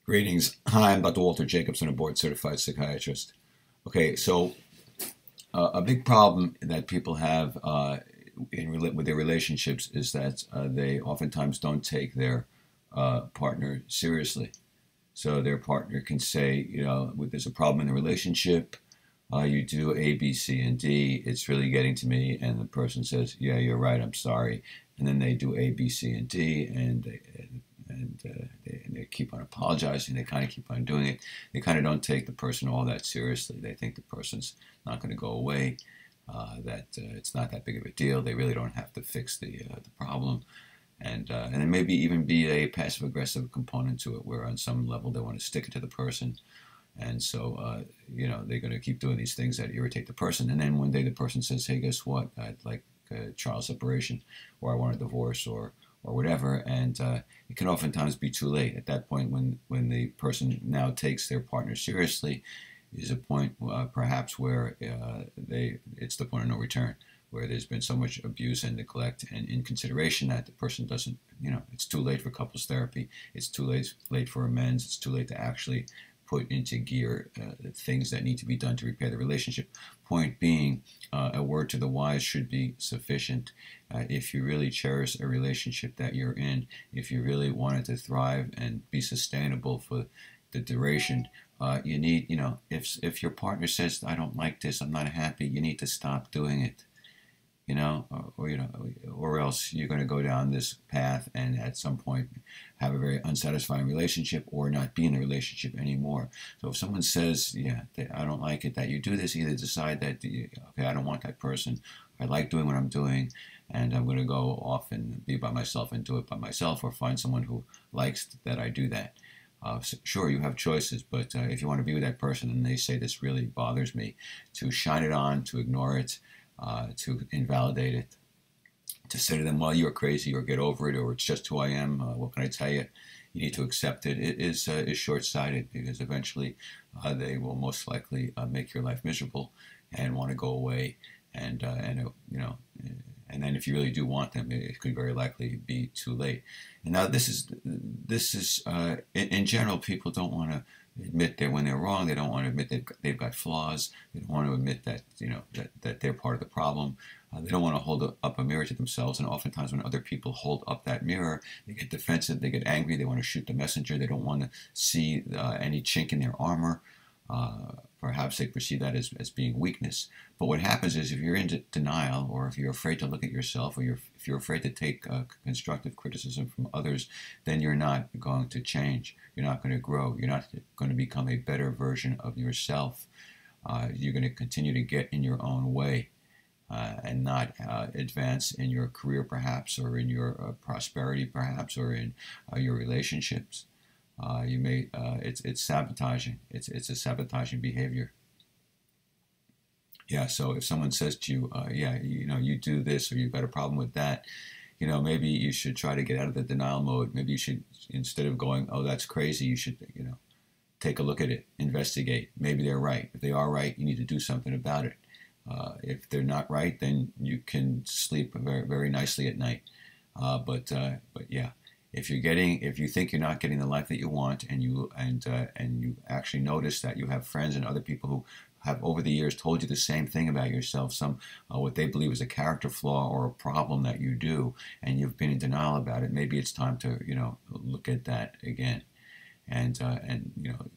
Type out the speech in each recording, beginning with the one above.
Greetings. Hi, I'm Dr. Walter Jacobson, a board certified psychiatrist. Okay, so a big problem that people have with their relationships is that they oftentimes don't take their partner seriously. So their partner can say, there's a problem in the relationship. You do A, B, C, and D. It's really getting to me. And the person says, yeah, you're right. I'm sorry. And then they do A, B, C, and D, and they keep on apologizing. They kind of keep on doing it. They kind of don't take the person all that seriously. They think the person's not going to go away, that it's not that big of a deal. They really don't have to fix the problem. And there maybe even be a passive aggressive component to it, where on some level they want to stick it to the person. And so, they're going to keep doing these things that irritate the person. And then one day the person says, hey, guess what? I'd like a child separation, or I want a divorce, or whatever. And it can oftentimes be too late. At that point, when the person now takes their partner seriously, is a point perhaps where it's the point of no return, where there's been so much abuse and neglect and inconsideration that the person doesn't, it's too late for couples therapy. It's too late for amends. It's too late to actually put into gear things that need to be done to repair the relationship. Point being, a word to the wise should be sufficient. If you really cherish a relationship that you're in, if you really want it to thrive and be sustainable for the duration, you need, if your partner says, I don't like this, I'm not happy, you need to stop doing it. Or else you're going to go down this path and at some point have a very unsatisfying relationship, or not be in a relationship anymore. So if someone says, yeah, I don't like it that you do this, either decide that, okay, I don't want that person, I like doing what I'm doing, and I'm going to go off and be by myself and do it by myself, or find someone who likes that I do that. Sure, you have choices, but if you want to be with that person and they say, this really bothers me, to shine it on, to ignore it, to invalidate it, to say to them, well, you're crazy, or get over it, or it's just who I am, what can I tell you? You need to accept it. It is short-sighted, because eventually they will most likely make your life miserable and want to go away. And then if you really do want them, it could very likely be too late. And now this is in general, people don't want to admit that when they're wrong. They don't want to admit that they've got flaws. They don't want to admit that that they're part of the problem. They don't want to hold up a mirror to themselves. And oftentimes, when other people hold up that mirror, they get defensive. They get angry. They want to shoot the messenger. They don't want to see any chink in their armor. Perhaps they perceive that as being weakness. But what happens is, if you're in denial, or if you're afraid to look at yourself, or if you're afraid to take constructive criticism from others, then you're not going to change. You're not going to grow. You're not going to become a better version of yourself. You're going to continue to get in your own way and not advance in your career, perhaps, or in your prosperity, perhaps, or in your relationships. It's sabotaging. It's a sabotaging behavior. Yeah. So if someone says to you, yeah, you do this, or you've got a problem with that, maybe you should try to get out of the denial mode. Maybe you should, instead of going, oh, that's crazy, you should, take a look at it, investigate. Maybe they're right. If they are right, you need to do something about it. If they're not right, then you can sleep very, very nicely at night. But yeah. If you think you're not getting the life that you want, and you actually notice that you have friends and other people who have over the years told you the same thing about yourself, some what they believe is a character flaw or a problem that you do, and you've been in denial about it, maybe it's time to look at that again, and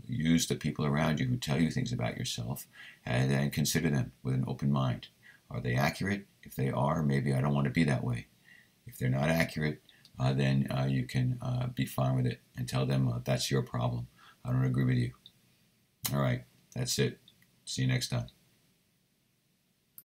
use the people around you who tell you things about yourself, and consider them with an open mind. Are they accurate? If they are, maybe I don't want to be that way. If they're not accurate, then you can be fine with it and tell them that's your problem. I don't agree with you. All right, that's it. See you next time.